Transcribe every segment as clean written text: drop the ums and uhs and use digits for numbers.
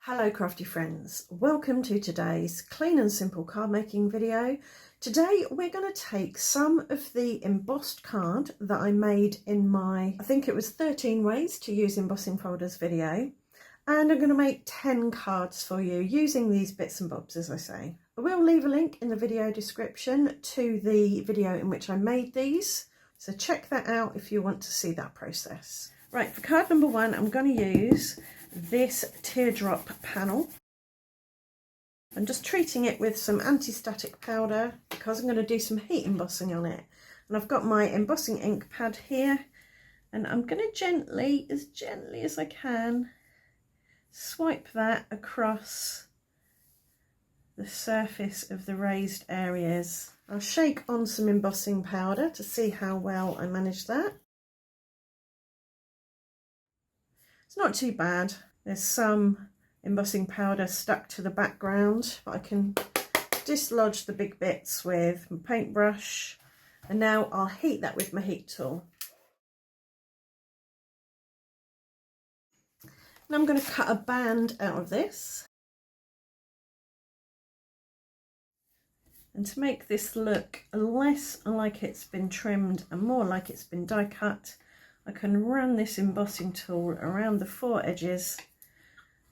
Hello crafty friends, welcome to today's clean and simple card making video. Today we're going to take some of the embossed card that I made in my, I think it was 13 ways to use embossing folders video, and I'm going to make 10 cards for you using these bits and bobs, as I say. I will leave a link in the video description to the video in which I made these, so check that out if you want to see that process. Right, for card number one I'm going to use this teardrop panel. I'm just treating it with some anti-static powder because I'm going to do some heat embossing on it. And I've got my embossing ink pad here, and I'm going to gently as I can, swipe that across the surface of the raised areas. I'll shake on some embossing powder to see how well I manage that. It's not too bad. There's some embossing powder stuck to the background, but I can dislodge the big bits with my paintbrush, and now I'll heat that with my heat tool. Now I'm going to cut a band out of this, and to make this look less like it's been trimmed and more like it's been die cut, I can run this embossing tool around the four edges,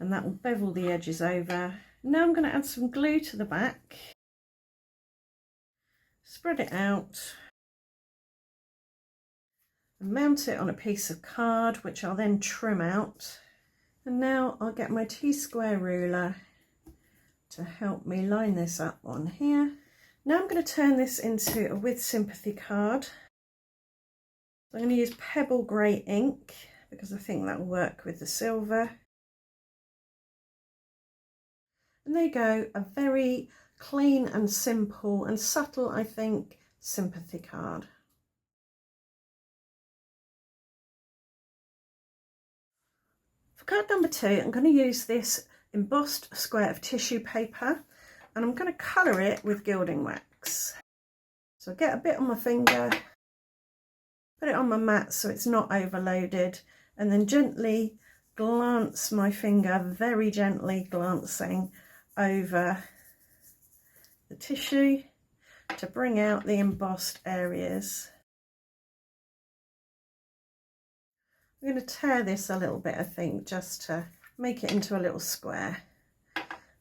and that will bevel the edges over. Now I'm going to add some glue to the back, spread it out, and mount it on a piece of card, which I'll then trim out. And now I'll get my T-square ruler to help me line this up on here. Now I'm going to turn this into a with sympathy card. I'm going to use pebble grey ink because I think that will work with the silver. And there you go, a very clean and simple and subtle, I think, sympathy card. For card number two, I'm going to use this embossed square of tissue paper, and I'm going to colour it with gilding wax. So I get a bit on my finger, put it on my mat so it's not overloaded, and then gently glance my finger, very gently glancing over the tissue to bring out the embossed areas. I'm going to tear this a little bit, I think, just to make it into a little square.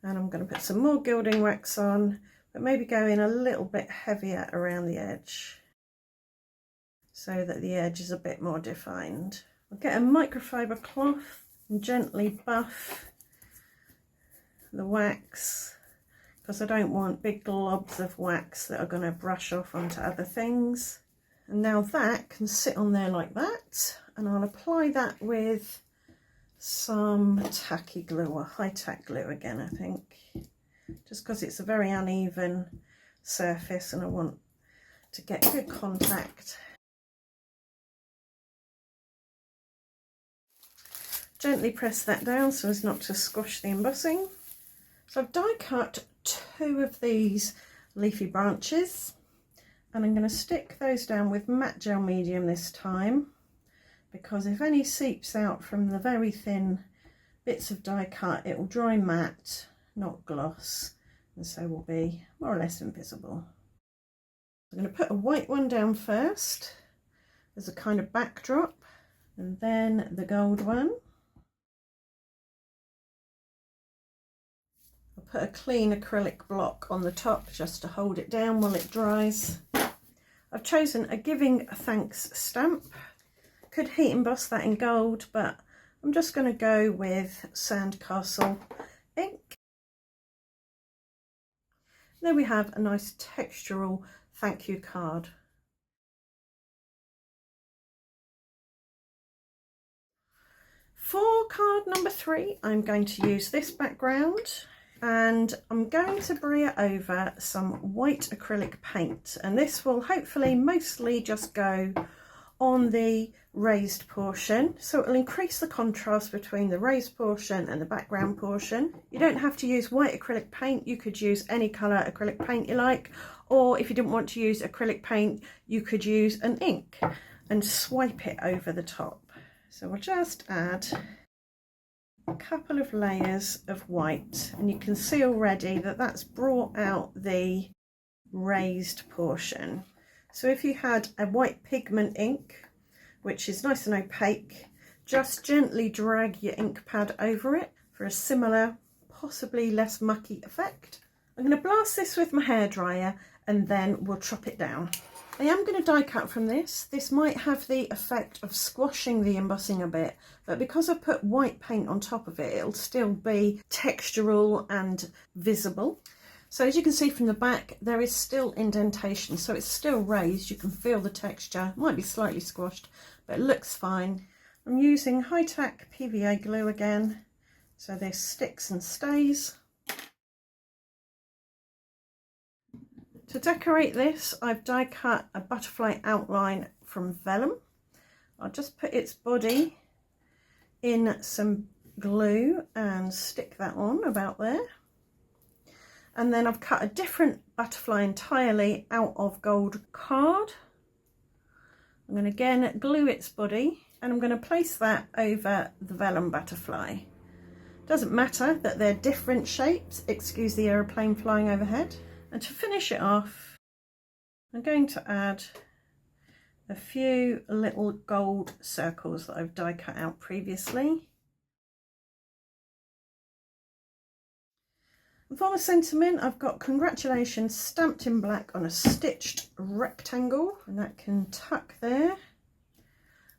And I'm going to put some more gilding wax on, but maybe go in a little bit heavier around the edge so that the edge is a bit more defined. I'll get a microfiber cloth and gently buff the wax, because I don't want big globs of wax that are going to brush off onto other things. And now that can sit on there like that, and I'll apply that with some tacky glue, or high tack glue again, I think, just because it's a very uneven surface and I want to get good contact. Gently press that down so as not to squash the embossing. So I've die cut two of these leafy branches, and I'm going to stick those down with matte gel medium this time, because if any seeps out from the very thin bits of die cut, it will dry matte, not gloss, and so will be more or less invisible. I'm going to put a white one down first as a kind of backdrop, and then the gold one. I'll put a clean acrylic block on the top just to hold it down while it dries. I've chosen a Giving Thanks stamp. Could heat emboss that in gold, but I'm just going to go with Sandcastle ink. There we have a nice textural thank you card. For card number three, I'm going to use this background, and I'm going to bring it over some white acrylic paint, and this will hopefully mostly just go on the raised portion, so it will increase the contrast between the raised portion and the background portion. You don't have to use white acrylic paint, you could use any colour acrylic paint you like, or if you didn't want to use acrylic paint, you could use an ink and swipe it over the top. So we'll just add a couple of layers of white, and you can see already that that's brought out the raised portion. So if you had a white pigment ink, which is nice and opaque, just gently drag your ink pad over it for a similar, possibly less mucky effect. I'm going to blast this with my hairdryer and then we'll chop it down. I am going to die cut from this. This might have the effect of squashing the embossing a bit, but because I put white paint on top of it, it'll still be textural and visible. So as you can see from the back, there is still indentation, so it's still raised. You can feel the texture. It might be slightly squashed, but it looks fine. I'm using high-tack PVA glue again, so this sticks and stays. To decorate this, I've die cut a butterfly outline from vellum. I'll just put its body in some glue and stick that on about there. And then I've cut a different butterfly entirely out of gold card. I'm going to again glue its body and I'm going to place that over the vellum butterfly. Doesn't matter that they're different shapes, excuse the aeroplane flying overhead. And to finish it off, I'm going to add a few little gold circles that I've die cut out previously. And for my sentiment, I've got congratulations stamped in black on a stitched rectangle, and that can tuck there.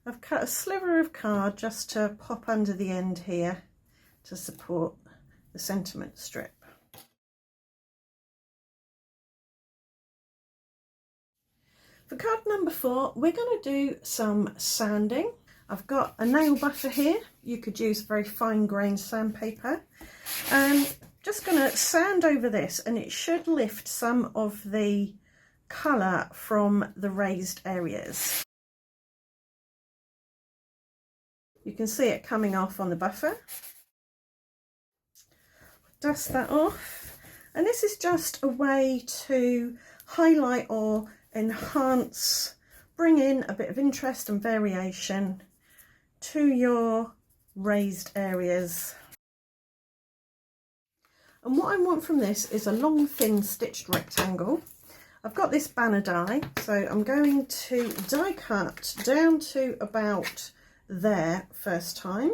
I've cut a sliver of card just to pop under the end here to support the sentiment strip. For card number 4, we're going to do some sanding. I've got a nail butter here. You could use very fine grained sandpaper, and just going to sand over this, and it should lift some of the colour from the raised areas. You can see it coming off on the buffer. Dust that off, and this is just a way to highlight or enhance, bring in a bit of interest and variation to your raised areas. And what I want from this is a long thin stitched rectangle. I've got this banner die, so I'm going to die cut down to about there first time.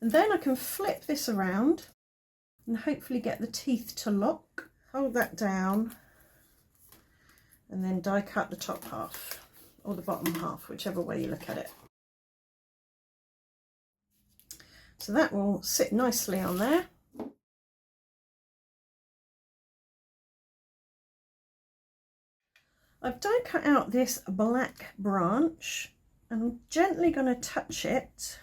And then I can flip this around and hopefully get the teeth to lock. Hold that down and then die cut the top half or the bottom half, whichever way you look at it. So that will sit nicely on there. I've die cut out this black branch and I'm gently going to touch it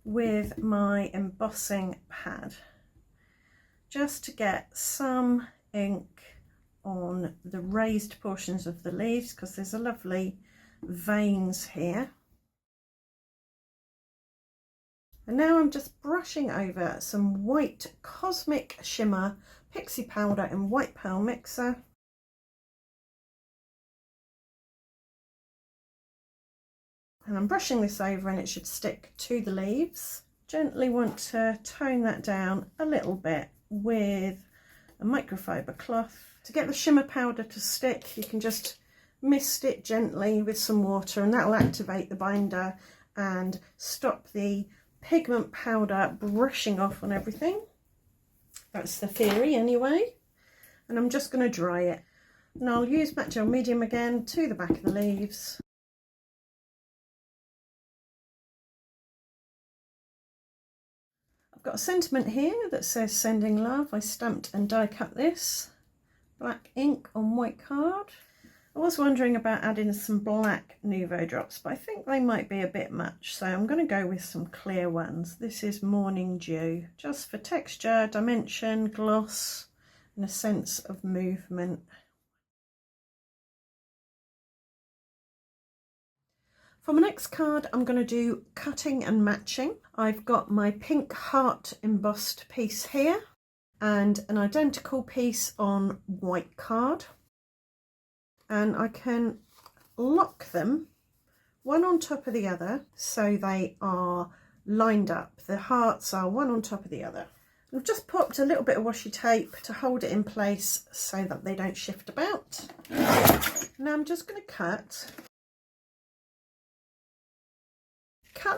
with my embossing pad just to get some ink on the raised portions of the leaves, because there's a lovely veins here. And now I'm just brushing over some white Cosmic Shimmer Pixie Powder in White Pearl Mixer. And I'm brushing this over and it should stick to the leaves. Gently want to tone that down a little bit with a microfiber cloth. To get the shimmer powder to stick, you can just mist it gently with some water and that will activate the binder and stop the pigment powder brushing off on everything. That's the theory anyway. And I'm just going to dry it. And I'll use Matte Gel Medium again to the back of the leaves. I've got a sentiment here that says sending love. I stamped and die cut this. Black ink on white card. I was wondering about adding some black Nouveau drops, but I think they might be a bit much, so I'm going to go with some clear ones. This is Morning Dew, just for texture, dimension, gloss, and a sense of movement. For my next card, I'm going to do cutting and matching. I've got my pink heart embossed piece here and an identical piece on white card. And I can lock them one on top of the other so they are lined up. The hearts are one on top of the other. I've just popped a little bit of washi tape to hold it in place so that they don't shift about. Now I'm just going to cut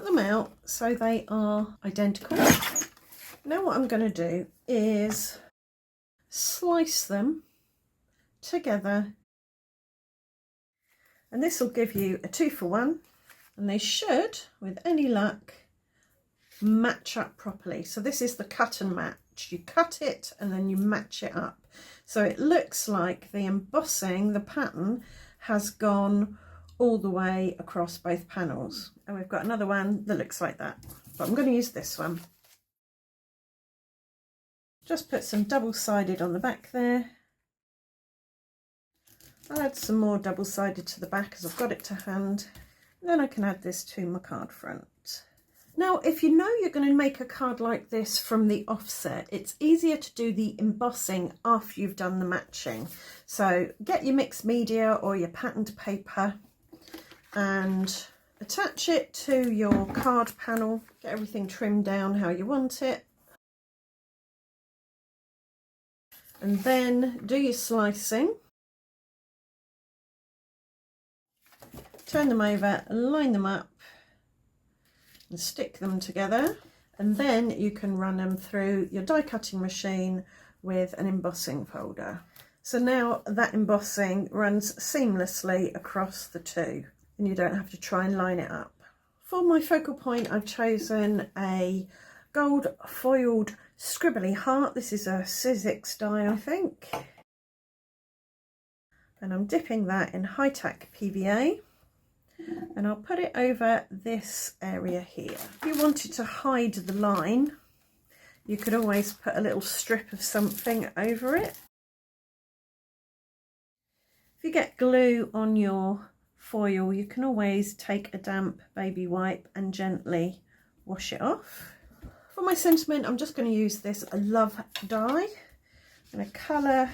them out so they are identical. Now what I'm going to do is slice them together, and this will give you a 2-for-1, and they should, with any luck, match up properly. So this is the cut and match. You cut it and then you match it up, so it looks like the embossing, the pattern, has gone all the way across both panels. And we've got another one that looks like that, but I'm going to use this one. Just put some double-sided on the back there. I'll add some more double-sided to the back as I've got it to hand. And then I can add this to my card front. Now, if you know you're going to make a card like this from the offset, it's easier to do the embossing after you've done the matching. So get your mixed media or your patterned paper and attach it to your card panel. Get everything trimmed down how you want it. And then do your slicing. Turn them over, line them up and stick them together. And then you can run them through your die cutting machine with an embossing folder. So now that embossing runs seamlessly across the two and you don't have to try and line it up. For my focal point, I've chosen a gold foiled scribbly heart. This is a Sizzix die, I think. And I'm dipping that in high-tack PVA. And I'll put it over this area here. If you wanted to hide the line, you could always put a little strip of something over it. If you get glue on your foil, you can always take a damp baby wipe and gently wash it off. For my sentiment, I'm just going to use this Love die. I'm going to colour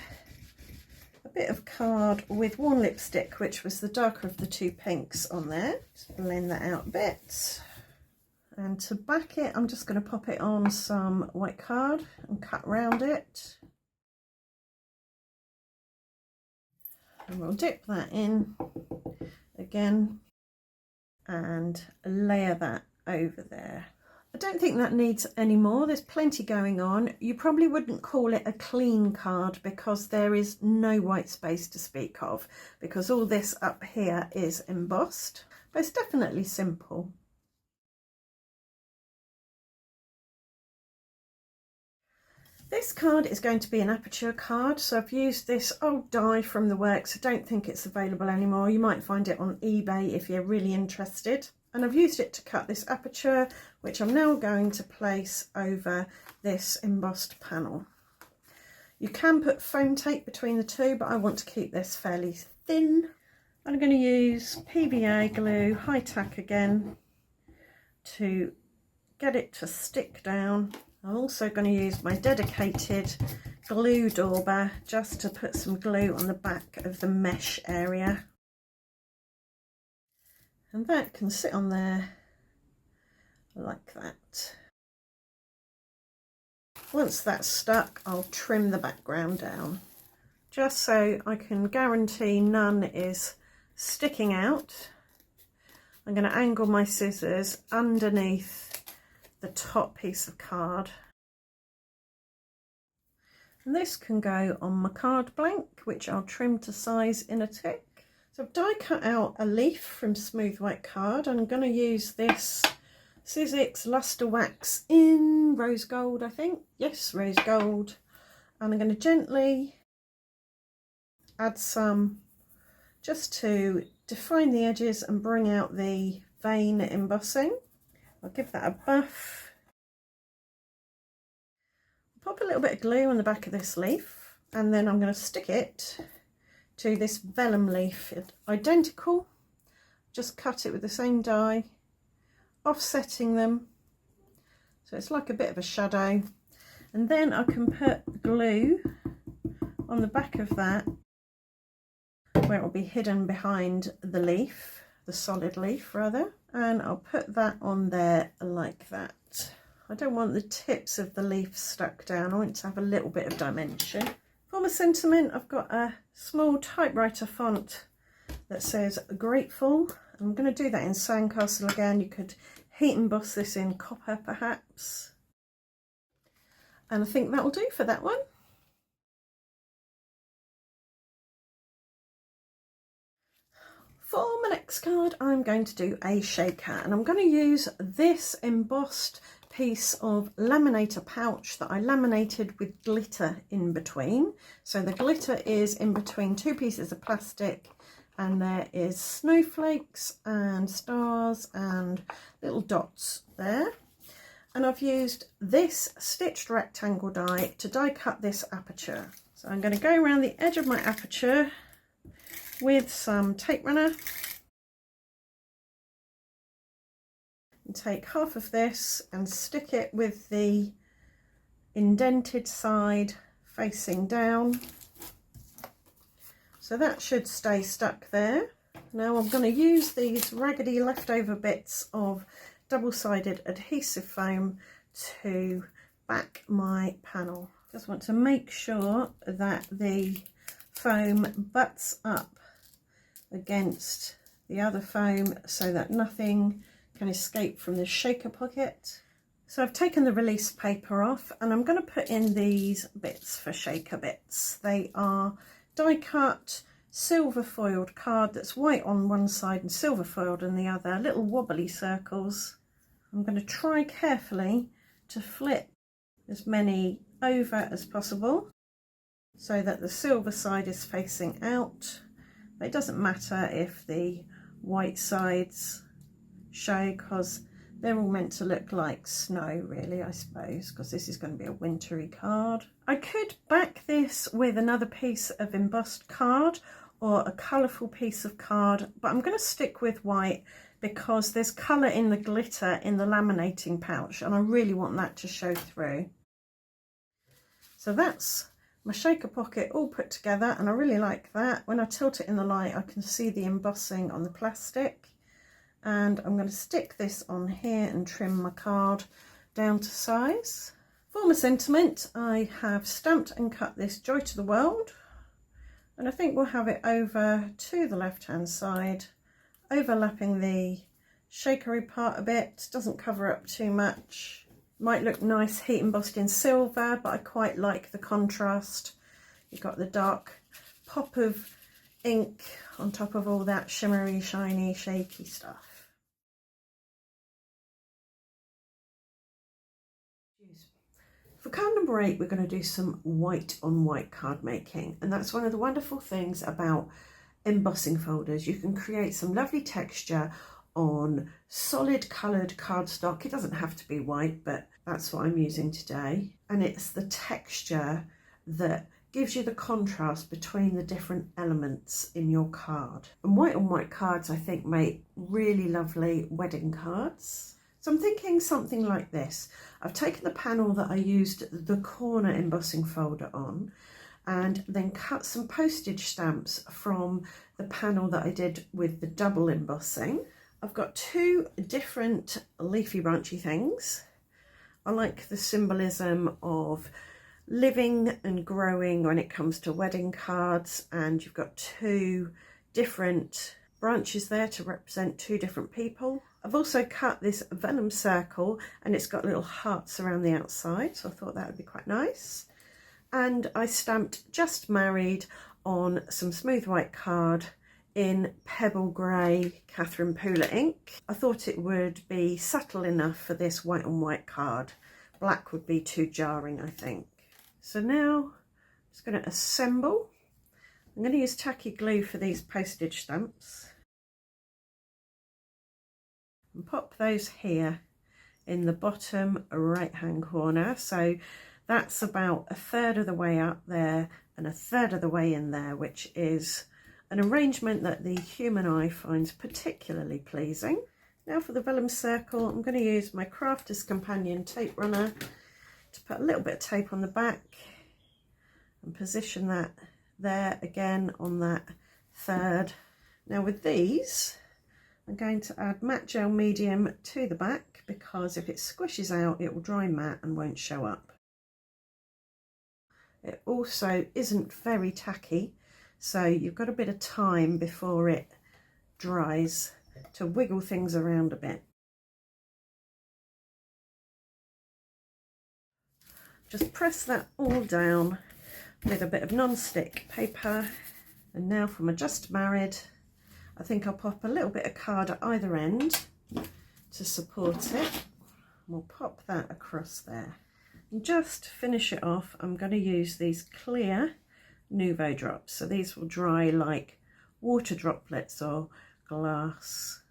a bit of card with Worn Lipstick, which was the darker of the two pinks on there. Just blend that out a bit. And to back it, I'm just going to pop it on some white card and cut round it. And we'll dip that in again and layer that over there. I don't think that needs any more. There's plenty going on. You probably wouldn't call it a clean card because there is no white space to speak of, because all this up here is embossed, but it's definitely simple. This card is going to be an Aperture card, so I've used this old die from the works. I don't think it's available anymore. You might find it on eBay if you're really interested. And I've used it to cut this Aperture, which I'm now going to place over this embossed panel. You can put foam tape between the two, but I want to keep this fairly thin. I'm going to use PVA glue, high tack again, to get it to stick down. I'm also going to use my dedicated glue dauber just to put some glue on the back of the mesh area. And that can sit on there like that. Once that's stuck, I'll trim the background down, just so I can guarantee none is sticking out. I'm going to angle my scissors underneath the top piece of card. And this can go on my card blank, which I'll trim to size in a tick. So I've die cut out a leaf from smooth white card. I'm going to use this Sizzix Luster Wax in rose gold, I think. Yes, rose gold. And I'm going to gently add some just to define the edges and bring out the vein embossing. I'll give that a buff. Pop a little bit of glue on the back of this leaf, and then I'm going to stick it to this vellum leaf. It's identical, just cut it with the same die, offsetting them so it's like a bit of a shadow, and then I can put glue on the back of that where it will be hidden behind the leaf, the solid leaf rather. and I'll put that on there like that. I don't want the tips of the leaf stuck down. I want to have a little bit of dimension. For my sentiment, I've got a small typewriter font that says grateful. I'm going to do that in Sandcastle again. You could heat emboss this in copper perhaps. And I think that'll do for that one. For my next card, I'm going to do a shaker, and I'm going to use this embossed piece of laminator pouch that I laminated with glitter in between. So the glitter is in between two pieces of plastic, and there is snowflakes and stars and little dots there. And I've used this stitched rectangle die to die cut this aperture. So I'm going to go around the edge of my aperture with some tape runner and take half of this and stick it with the indented side facing down. So that should stay stuck there. Now I'm going to use these raggedy leftover bits of double-sided adhesive foam to back my panel. Just want to make sure that the foam butts up against the other foam so that nothing can escape from the shaker pocket. So I've taken the release paper off, and I'm going to put in these bits for shaker bits. They are die cut silver foiled card that's white on one side and silver foiled on the other, little wobbly circles. I'm going to try carefully to flip as many over as possible so that the silver side is facing out. But it doesn't matter if the white sides show, because they're all meant to look like snow really, I suppose, because this is going to be a wintry card. I could back this with another piece of embossed card or a colourful piece of card, but I'm going to stick with white because there's colour in the glitter in the laminating pouch, and I really want that to show through. So that's my shaker pocket all put together, and I really like that. When I tilt it in the light, I can see the embossing on the plastic. And I'm going to stick this on here and trim my card down to size. For my sentiment, I have stamped and cut this Joy to the World, and I think we'll have it over to the left hand side, overlapping the shakery part a bit. Doesn't cover up too much. Might look nice heat embossed in silver, but I quite like the contrast. You've got the dark pop of ink on top of all that shimmery, shiny, shaky stuff. For card number 8, we're going to do some white on white card making, and that's one of the wonderful things about embossing folders. You can create some lovely texture on solid coloured cardstock. It doesn't have to be white, but that's what I'm using today. And it's the texture that gives you the contrast between the different elements in your card. And white on white cards, I think, make really lovely wedding cards. So I'm thinking something like this. I've taken the panel that I used the corner embossing folder on, and then cut some postage stamps from the panel that I did with the double embossing. I've got two different leafy branchy things. I like the symbolism of living and growing when it comes to wedding cards, and you've got two different branches there to represent two different people. I've also cut this vellum circle, and it's got little hearts around the outside, so I thought that would be quite nice. And I stamped Just Married on some smooth white card in pebble grey Catherine Pooler ink. I thought it would be subtle enough for this white on white card. Black would be too jarring, I think. So now I'm just going to assemble. I'm going to use tacky glue for these postage stamps and pop those here in the bottom right hand corner. So that's about a third of the way up there and a third of the way in there, which is an arrangement that the human eye finds particularly pleasing. Now for the vellum circle, I'm going to use my Crafter's Companion tape runner to put a little bit of tape on the back and position that there again on that third. Now with these, I'm going to add matte gel medium to the back because if it squishes out it will dry matte and won't show up. It also isn't very tacky, so you've got a bit of time before it dries to wiggle things around a bit. Just press that all down with a bit of non-stick paper, and now for my just married, I think I'll pop a little bit of card at either end to support it. We'll pop that across there. And just to finish it off, I'm going to use these clear Nuvo drops. So these will dry like water droplets or glass.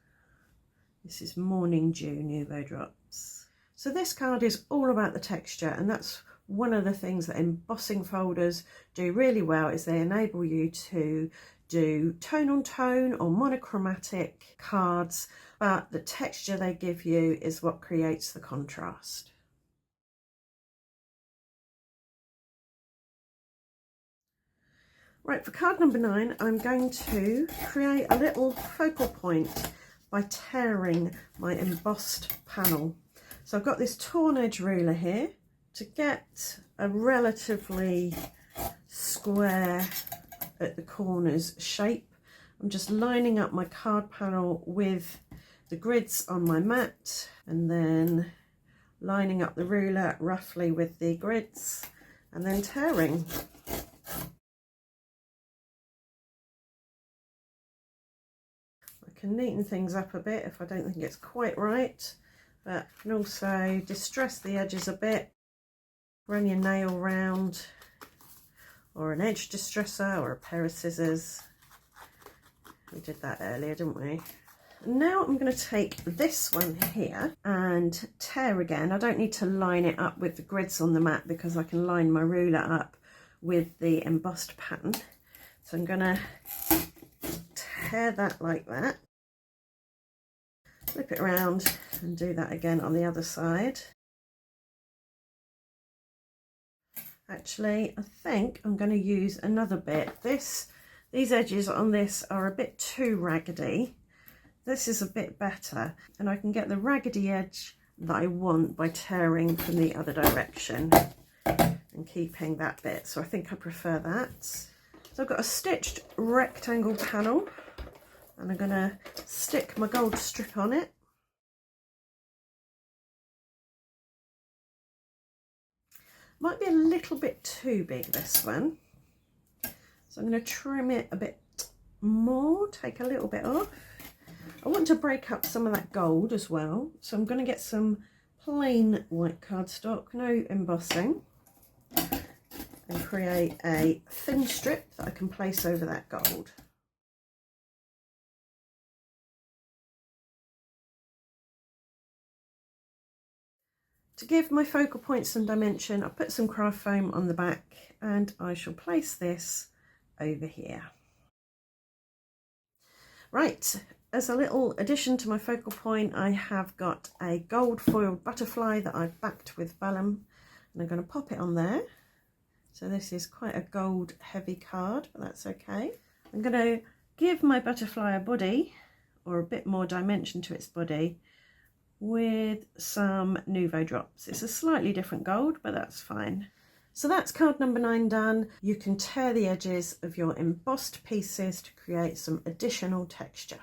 This is Morning Dew Nuvo drops. So this card is all about the texture, and that's one of the things that embossing folders do really well, is they enable you to do tone on tone or monochromatic cards, but the texture they give you is what creates the contrast. Right, for card number 9, I'm going to create a little focal point by tearing my embossed panel. So I've got this torn edge ruler here to get a relatively square at the corners shape. I'm just lining up my card panel with the grids on my mat and then lining up the ruler roughly with the grids and then tearing. I can neaten things up a bit if I don't think it's quite right, but I can also distress the edges a bit, run your nail round, or an edge distresser or a pair of scissors. We did that earlier, didn't we? Now I'm going to take this one here and tear again. I don't need to line it up with the grids on the mat because I can line my ruler up with the embossed pattern. So I'm going to tear that like that. Flip it around and do that again on the other side. Actually, I think I'm going to use another bit. These edges on this are a bit too raggedy. This is a bit better, and I can get the raggedy edge that I want by tearing from the other direction and keeping that bit. So I think I prefer that. So I've got a stitched rectangle panel, and I'm going to stick my gold strip on it. Might be a little bit too big, this one. So I'm going to trim it a bit more, take a little bit off. I want to break up some of that gold as well. So I'm going to get some plain white cardstock, no embossing, and create a thin strip that I can place over that gold. To give my focal point some dimension, I'll put some craft foam on the back and I shall place this over here. Right, as a little addition to my focal point, I have got a gold foiled butterfly that I've backed with vellum, and I'm going to pop it on there. So this is quite a gold heavy card, but that's okay. I'm going to give my butterfly a body, or a bit more dimension to its body, with some Nuvo drops. It's a slightly different gold, but that's fine. So that's card number 9 done. You can tear the edges of your embossed pieces to create some additional texture.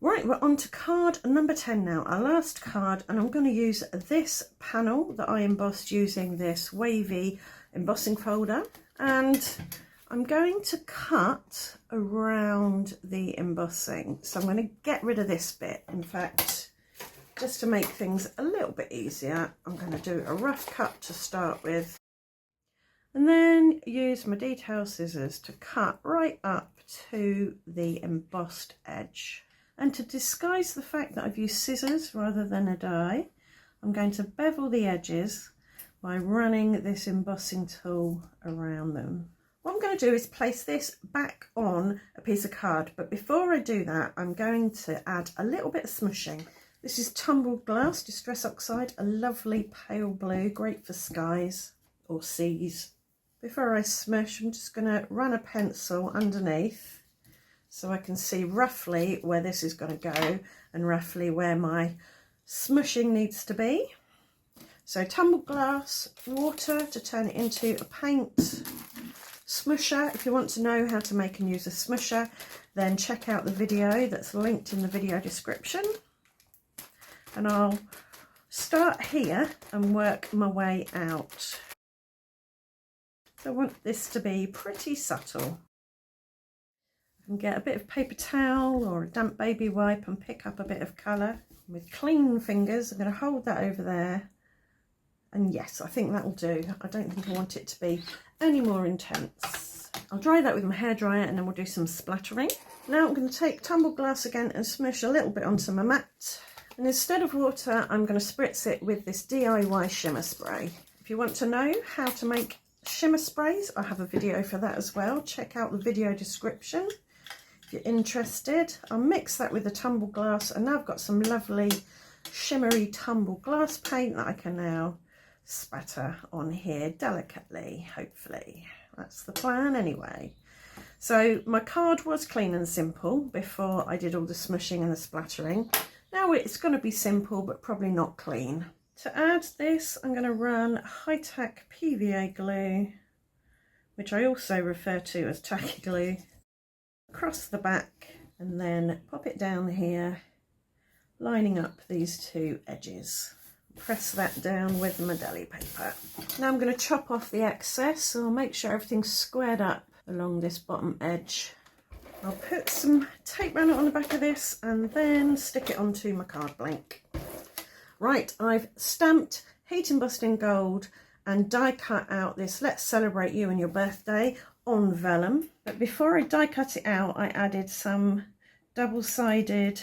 Right, we're on to card number 10 now, our last card, and I'm going to use this panel that I embossed using this wavy embossing folder, and I'm going to cut around the embossing. So I'm going to get rid of this bit. In fact, just to make things a little bit easier, I'm going to do a rough cut to start with, and then use my detail scissors to cut right up to the embossed edge. And to disguise the fact that I've used scissors rather than a die, I'm going to bevel the edges by running this embossing tool around them. What I'm going to do is place this back on a piece of card, but before I do that, I'm going to add a little bit of smushing. This is tumbled glass distress oxide, a lovely pale blue, great for skies or seas. before I smush, I'm just going to run a pencil underneath so I can see roughly where this is going to go and roughly where my smushing needs to be. So tumbled glass, water to turn it into a paint, smusher. If you want to know how to make and use a smusher, then check out the video that's linked in the video description. And I'll start here and work my way out. So I want this to be pretty subtle. I can get a bit of paper towel or a damp baby wipe and pick up a bit of colour. With clean fingers, I'm going to hold that over there. And yes, I think that'll do. I don't think I want it to be any more intense. I'll dry that with my hairdryer and then we'll do some splattering. Now I'm going to take tumbled glass again and smush a little bit onto my mat. And instead of water, I'm going to spritz it with this DIY shimmer spray. If you want to know how to make shimmer sprays, I have a video for that as well. Check out the video description if you're interested. I'll mix that with the tumbled glass, and now I've got some lovely shimmery tumbled glass paint that I can now spatter on here delicately, hopefully. That's the plan anyway. So my card was clean and simple before I did all the smushing and the splattering. Now it's going to be simple but probably not clean. To add this, I'm going to run high-tack PVA glue, which I also refer to as tacky glue, across the back and then pop it down here, lining up these two edges. Press that down with my deli paper. Now I'm going to chop off the excess, so I'll make sure everything's squared up along this bottom edge. I'll put some tape around it on the back of this and then stick it onto my card blank. Right, I've stamped heat embossed in gold and die cut out this "Let's Celebrate You and Your Birthday" on vellum. But before I die cut it out, I added some double-sided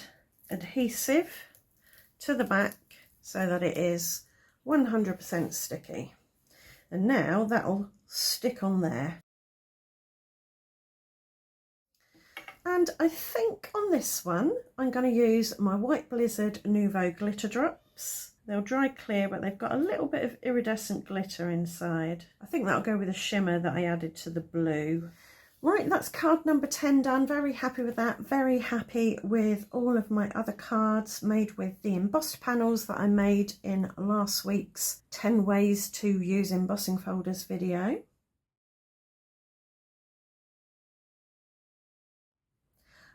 adhesive to the back so that it is 100% sticky. And now that'll stick on there. And I think on this one, I'm going to use my White Blizzard Nouveau glitter drops. They'll dry clear, but they've got a little bit of iridescent glitter inside. I think that'll go with the shimmer that I added to the blue. Right, that's card number 10 done. Very happy with that. Very happy with all of my other cards made with the embossed panels that I made in last week's 10 ways to use embossing folders video.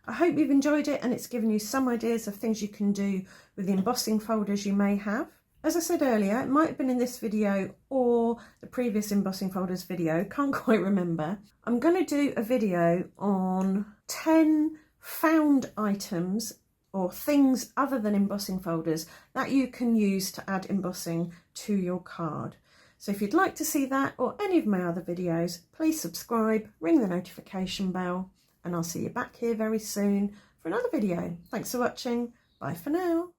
I hope you've enjoyed it and it's given you some ideas of things you can do with the embossing folders you may have. As I said earlier, it might have been in this video or the previous embossing folders video, can't quite remember. I'm going to do a video on 10 found items or things other than embossing folders that you can use to add embossing to your card. So if you'd like to see that or any of my other videos, please subscribe, ring the notification bell, and I'll see you back here very soon for another video. Thanks for watching. Bye for now.